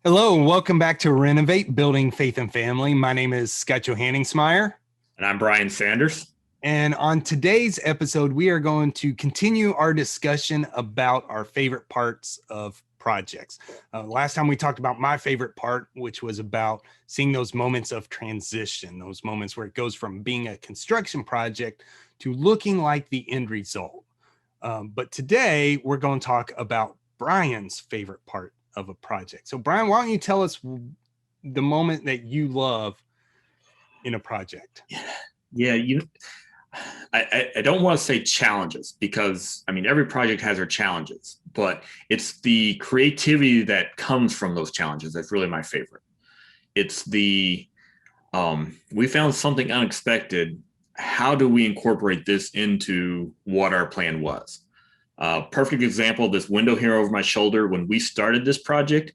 Hello, and welcome back to Renovate Building Faith and Family. My name is Scott Johanningsmeyer. And I'm Brian Sanders. And on today's episode, we are going to continue our discussion about our favorite parts of projects. Last time we talked about my favorite part, which was about seeing those moments of transition, those moments where it goes from being a construction project to looking like the end result. But today, we're going to talk about Brian's favorite part of a project. So Brian, why don't you tell us the moment that you love in a project? Yeah, I don't want to say challenges because every project has their challenges, but it's the creativity that comes from those challenges that's really my favorite. It's we found something unexpected. How do we incorporate this into what our plan was? Perfect example, this window here over my shoulder. When we started this project,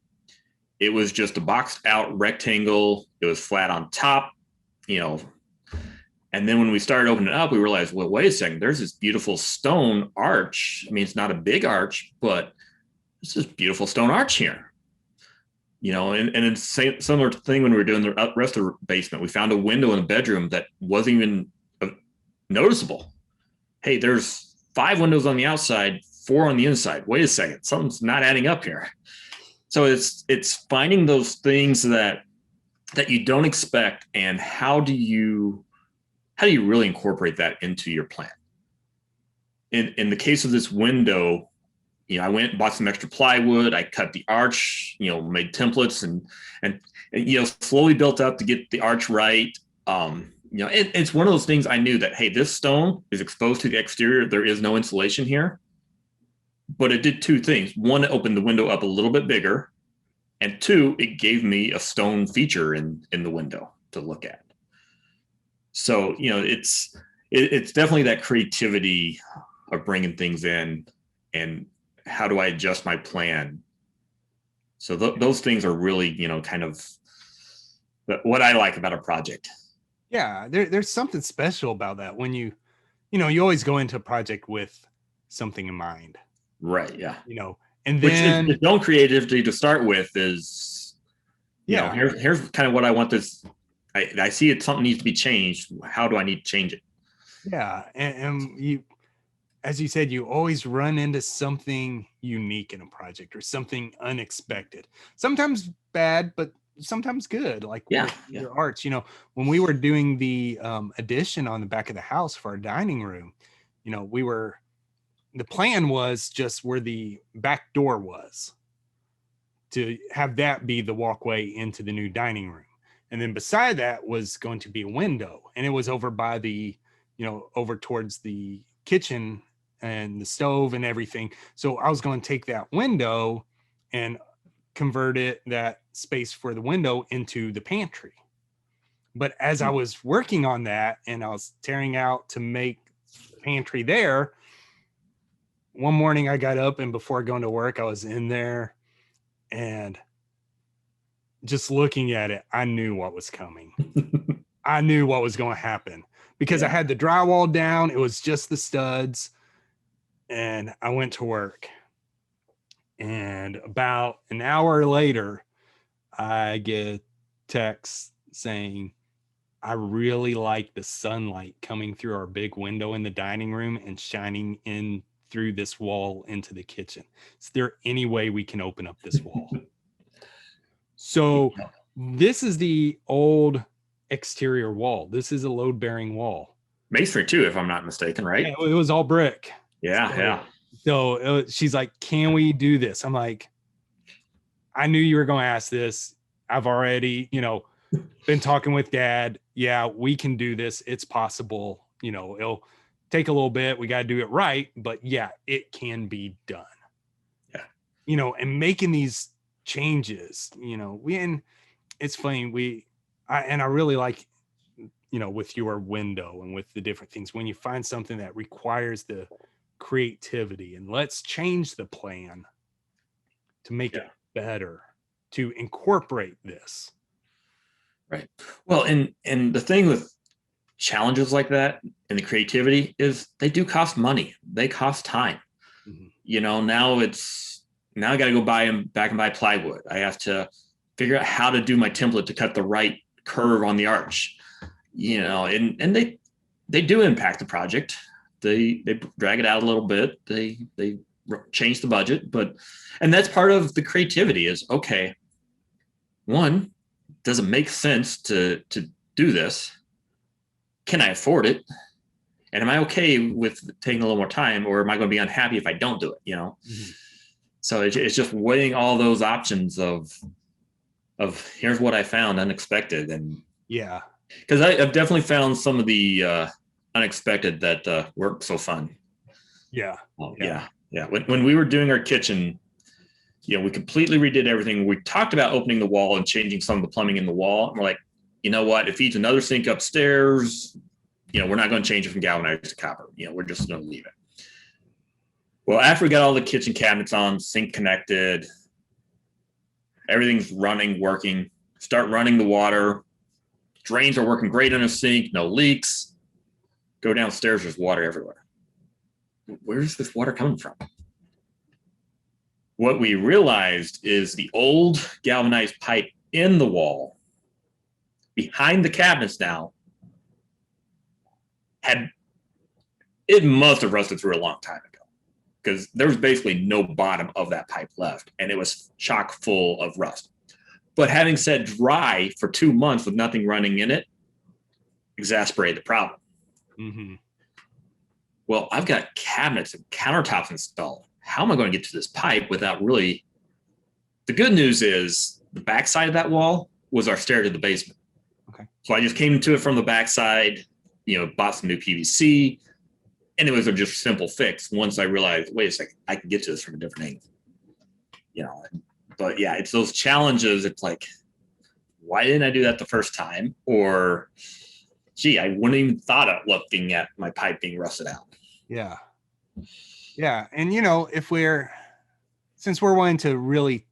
it was just a boxed out rectangle. It was flat on top, and then when we started opening it up, we realized, well, wait a second, there's this beautiful stone arch. It's not a big arch, but there's this beautiful stone arch here. And it's a similar thing when we were doing the rest of the basement. We found a window in the bedroom that wasn't even noticeable. Hey, there's 5 windows on the outside, 4 on the inside. Wait a second, something's not adding up here. So it's finding those things that you don't expect, and how do you really incorporate that into your plan? In the case of this window, I went and bought some extra plywood. I cut the arch, made templates and slowly built up to get the arch right. It's one of those things. I knew that, hey, this stone is exposed to the exterior. There is no insulation here. But it did 2 things. One, it opened the window up a little bit bigger. And 2, it gave me a stone feature in the window to look at. So, it's definitely that creativity of bringing things in and how do I adjust my plan? So those things are really, kind of what I like about a project. Yeah, there's something special about that when you always go into a project with something in mind. Right. Yeah. And then its own creativity to start with is, here's kind of what I want this. I see it, something needs to be changed. How do I need to change it? Yeah. And you, as you said, you always run into something unique in a project or something unexpected, sometimes bad, but sometimes good, like your arch. When we were doing the addition on the back of the house for our dining room, the plan was just where the back door was, to have that be the walkway into the new dining room. And then beside that was going to be a window, and it was over by the, over towards the kitchen and the stove and everything. So I was going to take that window and convert that space for the window into the pantry. But as I was working on that and I was tearing out to make the pantry there, one morning I got up, and before going to work, I was in there, and just looking at it, I knew what was coming. I knew what was going to happen because I had the drywall down. It was just the studs. And I went to work. And about an hour later, I get text saying, I really like the sunlight coming through our big window in the dining room and shining in through this wall into the kitchen. Is there any way we can open up this wall? So this is the old exterior wall. This is a load-bearing wall. Masonry too, if I'm not mistaken, right? Yeah, it was all brick. Yeah. So she's like, can we do this? I'm like, I knew you were going to ask this. I've already, been talking with Dad. Yeah, we can do this. It's possible. It'll take a little bit. We got to do it right. But yeah, it can be done. Yeah. And making these changes, and it's funny. I really like, with your window and with the different things, when you find something that requires the creativity and let's change the plan to make it better, to incorporate this. Right. Well, and the thing with challenges like that and the creativity is they do cost money. They cost time. Mm-hmm. Now I got to go back and buy plywood. I have to figure out how to do my template to cut the right curve on the arch, and they do impact the project. They drag it out a little bit. They change the budget, and that's part of the creativity is, okay, one, does it make sense to do this? Can I afford it? And am I okay with taking a little more time, or am I going to be unhappy if I don't do it? Mm-hmm. So it's just weighing all those options of here's what I found unexpected. And yeah, because I've definitely found some of the unexpected that weren't so fun. Yeah. Yeah. When we were doing our kitchen, we completely redid everything. We talked about opening the wall and changing some of the plumbing in the wall. And we're like, you know what? It feeds another sink upstairs. We're not going to change it from galvanized to copper. We're just going to leave it. Well, after we got all the kitchen cabinets on, sink connected, everything's running, working, start running the water. Drains are working great in a sink, no leaks. Go downstairs, there's water everywhere. Where's this water coming from? What we realized is the old galvanized pipe in the wall behind the cabinets now it must have rusted through a long time ago, because there was basically no bottom of that pipe left, and it was chock full of rust. But having said dry for 2 months with nothing running in it, exasperated the problem. Mm-hmm. Well, I've got cabinets and countertops installed. How am I going to get to this pipe without really? The good news is the backside of that wall was our stair to the basement. Okay. So I just came to it from the backside, bought some new PVC, and it was a just simple fix. Once I realized, wait a second, I can get to this from a different angle. But yeah, it's those challenges. It's like, why didn't I do that the first time? Or, gee, I wouldn't even thought of looking at my pipe being rusted out. Yeah. Yeah. And, since we're wanting to really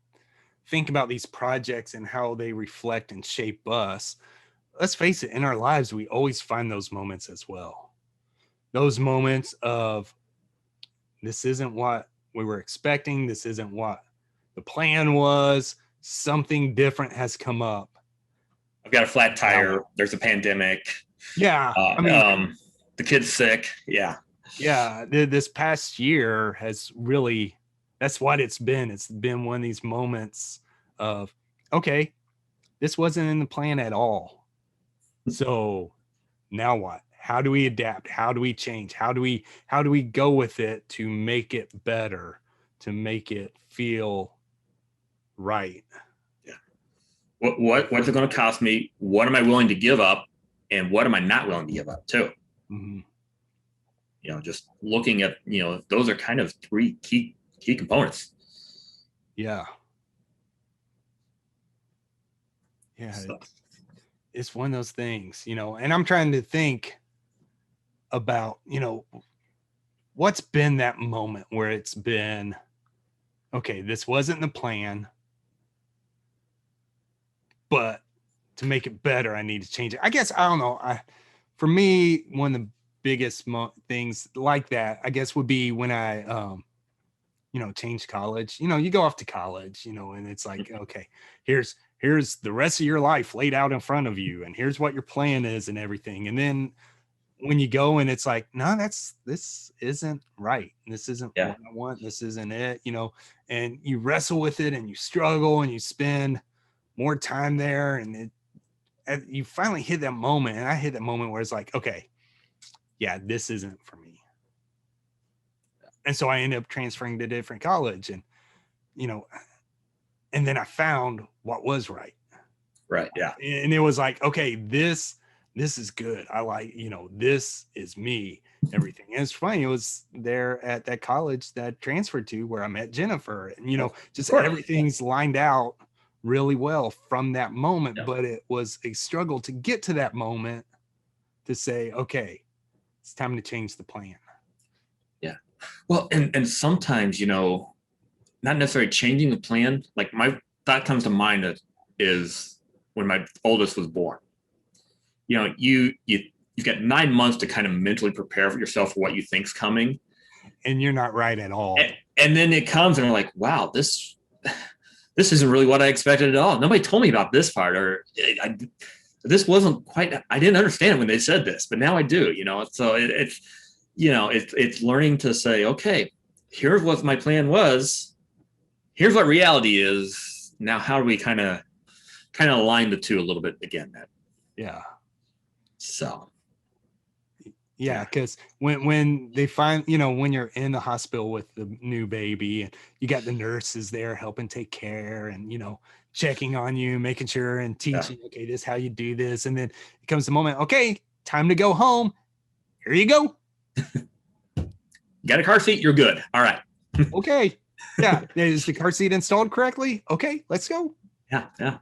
think about these projects and how they reflect and shape us, let's face it, in our lives, we always find those moments as well. Those moments of, this isn't what we were expecting. This isn't what the plan was. Something different has come up. I've got a flat tire. There's a pandemic. Yeah. The kid's sick. Yeah. Yeah. This past year has really, that's what it's been. It's been one of these moments of, okay, this wasn't in the plan at all. So now what? How do we adapt? How do we change? How do we go with it to make it better, to make it feel right? Yeah. What's it going to cost me? What am I willing to give up? And what am I not willing to give up too? Mm-hmm. Just looking at, those are kind of 3 key components. Yeah. Yeah. So. It's one of those things, and I'm trying to think about, what's been that moment where it's been, okay, this wasn't the plan, but to make it better, I need to change it. I guess, I don't know. For me, one of the biggest things like that, I guess, would be when I, changed college. You go off to college, and it's like, okay, here's the rest of your life laid out in front of you, and here's what your plan is and everything. And then when you go and it's like, no, this isn't right. This isn't what I want. This isn't it, and you wrestle with it and you struggle and you spend more time there, and you finally hit that moment. And I hit that moment where it's like, okay, yeah, this isn't for me. And so I ended up transferring to a different college, and, and then I found what was right. Right. Yeah. And it was like, okay, this is good. I like, this is me, everything. And it's funny. It was there at that college that I transferred to where I met Jennifer, and, just everything's lined out really well from that moment. Yeah. But it was a struggle to get to that moment to say, okay, it's time to change the plan. Yeah. Well, and sometimes, not necessarily changing the plan. Like my thought comes to mind is when my oldest was born. You've got 9 months to kind of mentally prepare for yourself for what you think's coming, and you're not right at all. And then it comes, and you're like, wow, this this isn't really what I expected at all. Nobody told me about this part, or this wasn't quite, I didn't understand when they said this, but now I do, So it's, it's learning to say, okay, here's what my plan was. Here's what reality is. Now, how do we kind of align the two a little bit again? Yeah. So. Yeah, because when they find, when you're in the hospital with the new baby and you got the nurses there helping take care and, checking on you, making sure and teaching, okay, this is how you do this. And then it comes the moment, okay, time to go home. Here you go. Got a car seat, you're good. All right. Okay. Yeah. Is the car seat installed correctly? Okay, let's go. Yeah.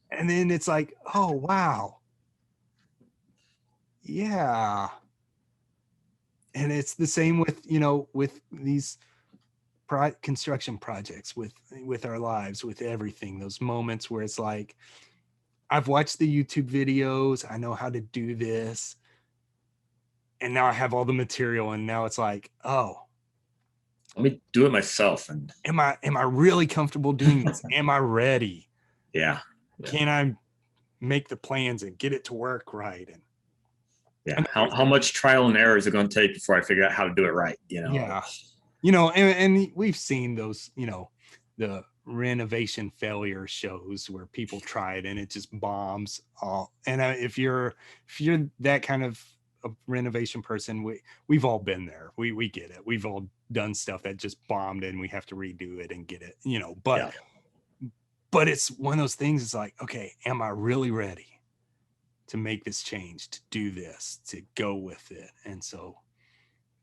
And then it's like, oh, wow. Yeah. And it's the same with, with these construction projects, with our lives, with everything, those moments where it's like, I've watched the YouTube videos, I know how to do this, and now I have all the material, and now it's like, oh, let me do it myself. And am I really comfortable doing this? Am I ready? Yeah. Can I make the plans and get it to work right? And yeah, how much trial and error is it going to take before I figure out how to do it right? Yeah, and we've seen those, the renovation failure shows where people try it and it just bombs all. And if you're that kind of a renovation person, we've all been there. We get it. We've all done stuff that just bombed and we have to redo it and get it, but it's one of those things. It's like, okay, am I really ready to make this change, to do this, to go with it? And so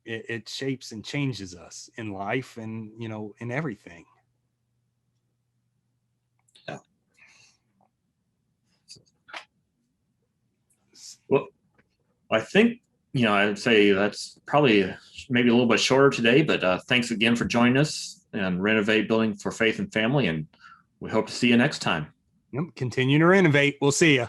it shapes and changes us in life and, in everything. Yeah. Well, I think, I'd say that's probably maybe a little bit shorter today, but thanks again for joining us and Renovate Building for Faith and Family. And we hope to see you next time. Yep. Continue to renovate. We'll see you.